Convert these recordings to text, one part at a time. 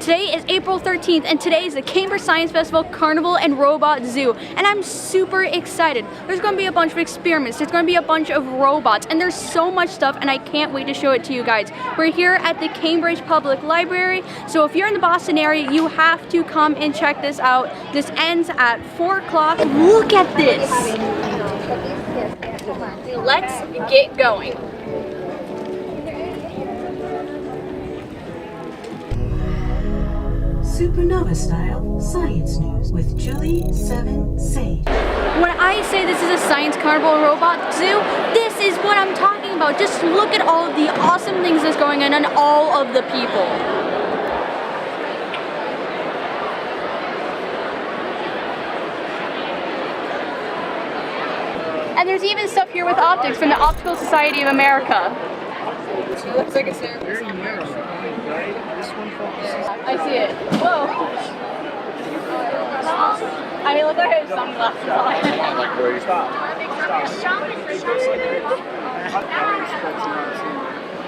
Today is April 13th and today is the Cambridge Science Festival Carnival and Robot Zoo, and I'm super excited. There's going to be a bunch of experiments, there's going to be a bunch of robots, and there's so much stuff, and I can't wait to show it to you guys. We're here at the Cambridge Public Library, so if you're in the Boston area, you have to come and check this out. This ends at 4 o'clock. Look at this! Let's get going. Supernova-style science news with Julie 7 Sage. When I say this is a science carnival and robot zoo, this is what I'm talking about. Just look at all of the awesome things that's going on and all of the people. And there's even stuff here with optics from the Optical Society of America. It looks like a circus. I see it. Whoa. I mean, look at his sunglasses on. Like where you stop.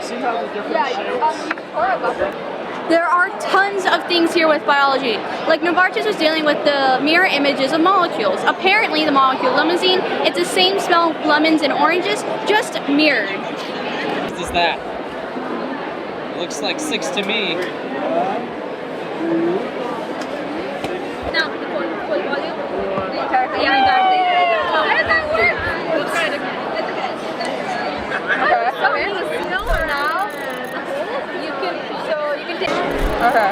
See how the different shapes? There are tons of things here with biology. Like Novartis was dealing with the mirror images of molecules. Apparently the molecule limousine, it's the same smell of lemons and oranges, just mirrored. What is that? It looks like 6 to me. Now, the full volume. The entire thing. How does that work? We'll try to. Okay. So in the snow now, you can take. Okay.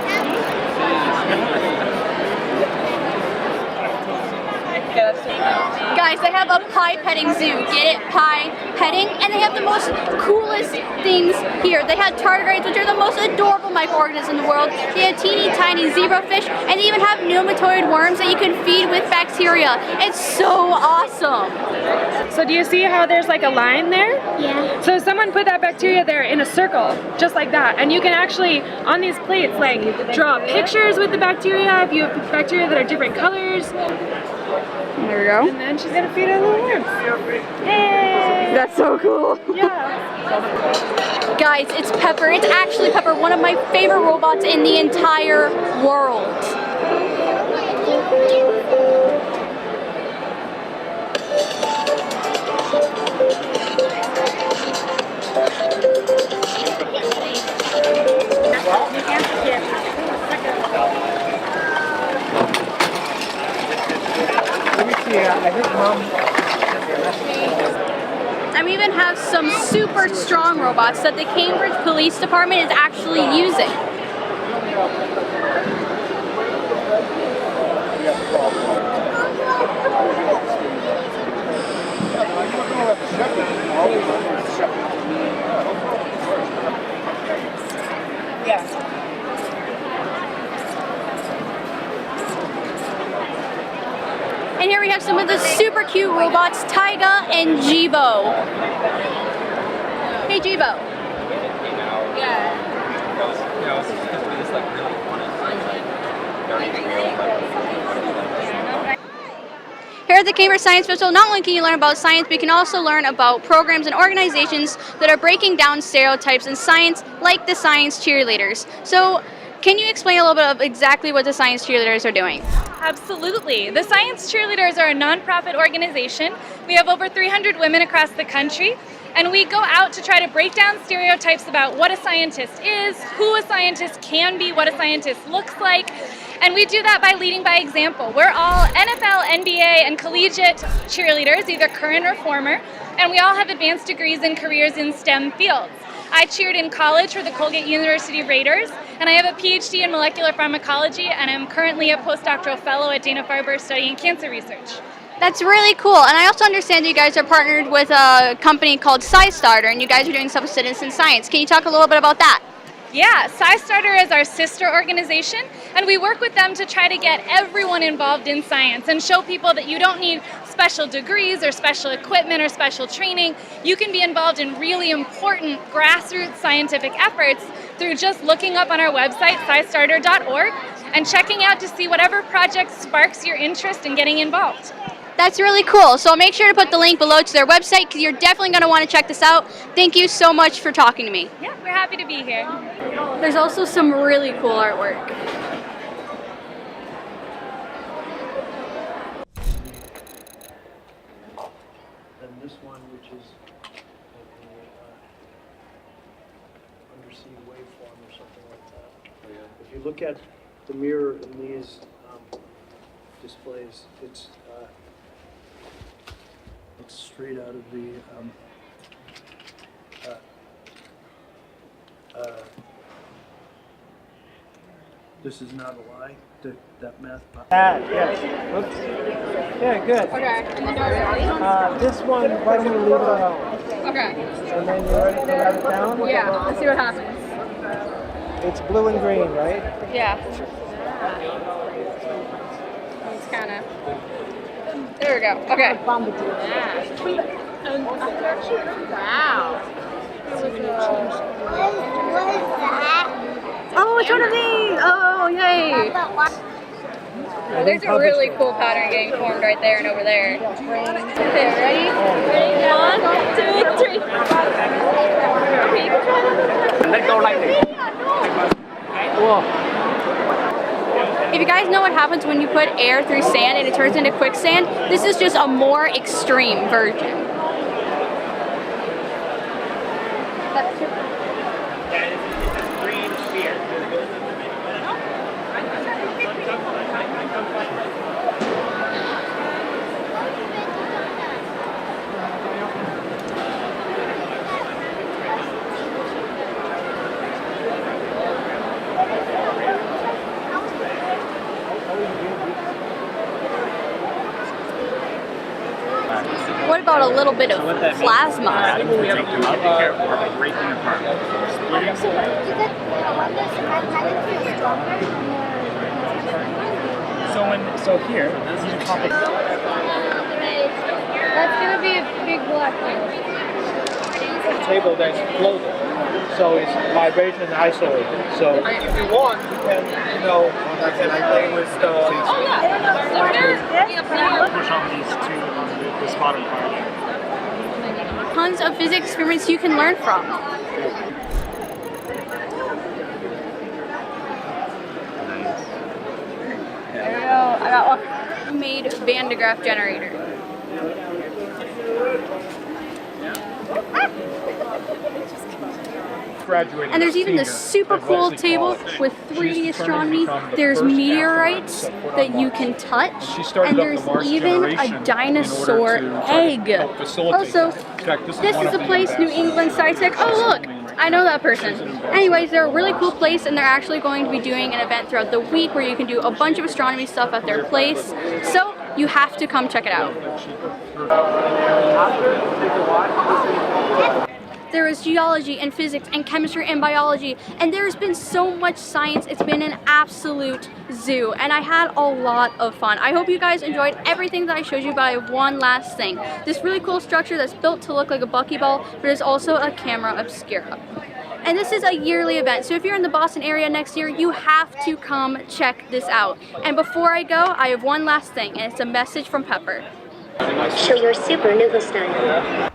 Guys, they have a pie petting zoo. Get it? Pie petting. And they have the most coolest things here. They have tardigrades, which are the most adorable microorganisms in the world. They have teeny tiny zebrafish, and they even have pneumatoid worms that you can feed with bacteria. It's so awesome. So do you see how there's like a line there? Yeah. So someone put that bacteria there in a circle, just like that. And you can actually, on these plates, like draw pictures with the bacteria if you have bacteria that are different colors. There we go. And then she's gonna feed her little worms. Yay! That's so cool. Yeah. Guys, it's Pepper. It's actually Pepper, one of my favorite robots in the entire world. I even have some super strong robots that the Cambridge Police Department is actually using. And here we have some of the super cute robots, Tyga and Jibo. Hey Jibo. Yeah. Here at the Cambridge Science Festival, not only can you learn about science, but you can also learn about programs and organizations that are breaking down stereotypes in science, like the Science Cheerleaders. So, can you explain a little bit of exactly what the Science Cheerleaders are doing? Absolutely. The Science Cheerleaders are a nonprofit organization. We have over 300 women across the country, and we go out to try to break down stereotypes about what a scientist is, who a scientist can be, what a scientist looks like, and we do that by leading by example. We're all NFL, NBA, and collegiate cheerleaders, either current or former, and we all have advanced degrees and careers in STEM fields. I cheered in college for the Colgate University Raiders, and I have a Ph.D. in molecular pharmacology, and I'm currently a postdoctoral fellow at Dana-Farber studying cancer research. That's really cool, and I also understand that you guys are partnered with a company called SciStarter, and you guys are doing stuff with citizen science. Can you talk a little bit about that? Yeah, SciStarter is our sister organization, and we work with them to try to get everyone involved in science and show people that you don't need special degrees or special equipment or special training. You can be involved in really important grassroots scientific efforts through just looking up on our website, scistarter.org, and checking out to see whatever project sparks your interest in getting involved. That's really cool. So I'll make sure to put the link below to their website because you're definitely going to want to check this out. Thank you so much for talking to me. Yeah, we're happy to be here. There's also some really cool artwork. And this one, which is like an undersea waveform or something like that. If you look at the mirror in these displays, it's straight out of the this is not a lie. That math. Yes. Oops. Yeah, good. Okay. This one, why don't we leave it alone? Okay. And then you're ready to write it down? Yeah, let's see what happens. It's blue and green, right? Yeah. It's kind of... There we go. Okay. Wow. What is that? Oh, it's one of these! Oh, yay! There's a really cool pattern getting formed right there and over there. Okay, ready? 1, 2, 3. Let go lightly. Whoa. If you guys know what happens when you put air through sand and it turns into quicksand, this is just a more extreme version. What about a little bit of plasma? So here, you pop it. That's gonna be a big black hole. Table that's floating, so it's vibration isolated. So if you want, you can, play with the. Push on these two on this bottom part. Tons of physics experiments you can learn from. There we go. I got one. Made Van de Graaff generator. And there's even this super cool table with 3D astronomy. There's meteorites that you can touch, and there's even a dinosaur egg. Also, this is a place, New England SciTech. Oh look, I know that person. Anyways, they're a really cool place, and they're actually going to be doing an event throughout the week where you can do a bunch of astronomy stuff at their place. So you have to come check it out. There is geology and physics and chemistry and biology, and there's been so much science. It's been an absolute zoo, and I had a lot of fun. I hope you guys enjoyed everything that I showed you, but I have one last thing. This really cool structure that's built to look like a buckyball, but is also a camera obscura. And this is a yearly event, so if you're in the Boston area next year, you have to come check this out. And before I go, I have one last thing, and it's a message from Pepper. Show your super noodle style.